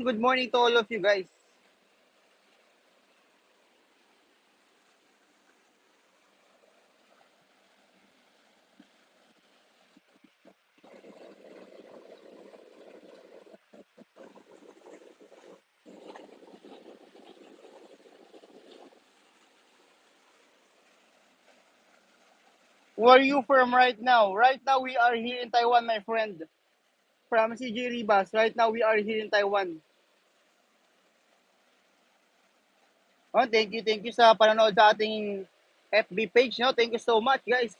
Good morning to all of you guys. Where are you from right now? Right now we are here in Taiwan, my friend. From CJ Ribas. Right now we are here in Taiwan. Oh, thank you sa panonood sa ating FB page, no? Thank you so much, guys.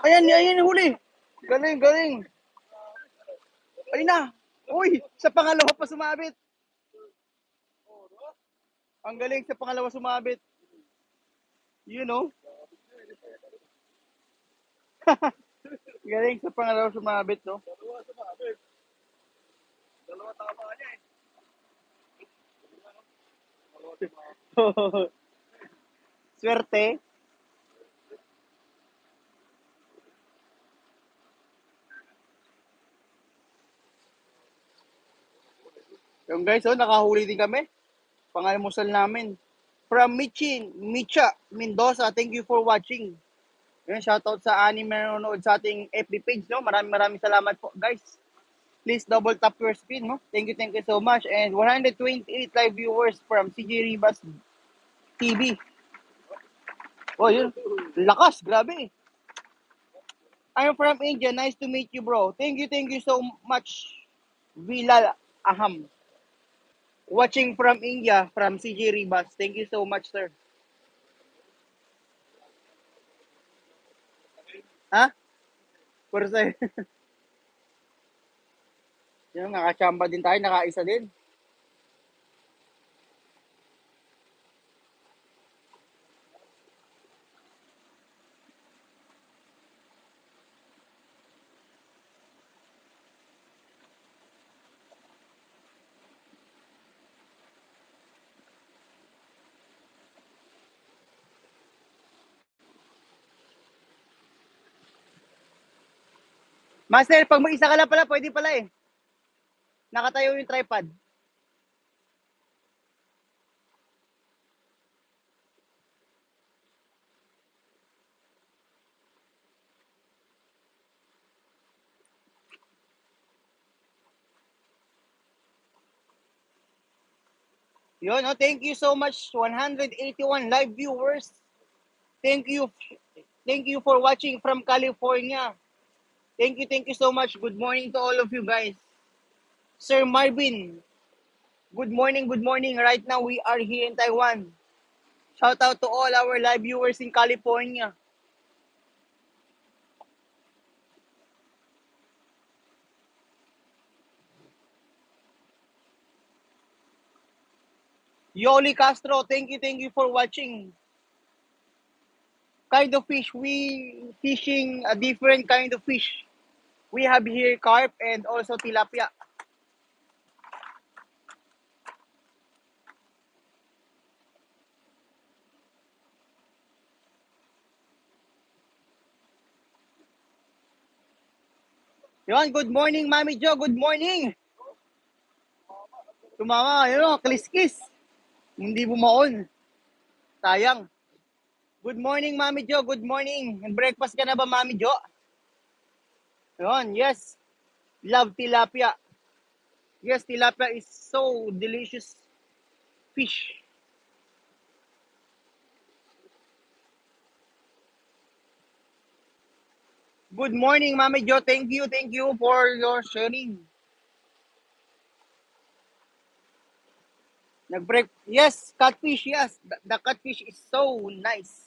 Ayan, ayan, huli. Galing, galing. Ayun na. Uy, sa pangalawa pa sumabit. Ang galing sa pangalawa sumabit. You know? Galing sa pangalawa sumabit, no? Dalawa tama niya eh. Swerte. Yung guys, oh, nakahuli din kami. Pangalmusal namin. From Micha, Mendoza, thank you for watching. Yun, shoutout sa anim na nanonood sa ating FB page, no? Maraming salamat po, guys. Please double tap your screen, no? Thank you so much. And 128 live viewers from CJ Rivas TV. Oh, yun. Lakas, grabe. I'm from India. Nice to meet you, bro. Thank you so much, Bilal Aham. Watching from India, from CJ Rivas. Thank you so much, sir. Ha? Pursa. Yung nakachamba din tayo, nakaisa din. Master, pag mag-isa ka lang pala, pwede pala eh. Nakatayo yung tripod. Yun, oh, thank you so much. 181 live viewers. Thank you. Thank you for watching from California. Thank you so much. Good morning to all of you guys. Sir Marvin, good morning, good morning. Right now we are here in Taiwan. Shout out to all our live viewers in California. Yoli Castro, thank you for watching. Kind of fish, we fishing a different kind of fish. We have here carp and also tilapia. Yon, good morning, Mami Jo. Good morning. Tumama, yun o, kaliskis. Hindi bumaon. Sayang. Good morning, Mami Jo. Good morning. Breakfast ka na ba, Mami Jo? Yon, yes. Love tilapia. Yes, tilapia is so delicious fish. Good morning, Mami Jo. Thank you for your sharing. Nag-break. Yes, catfish. Yes, the catfish is so nice.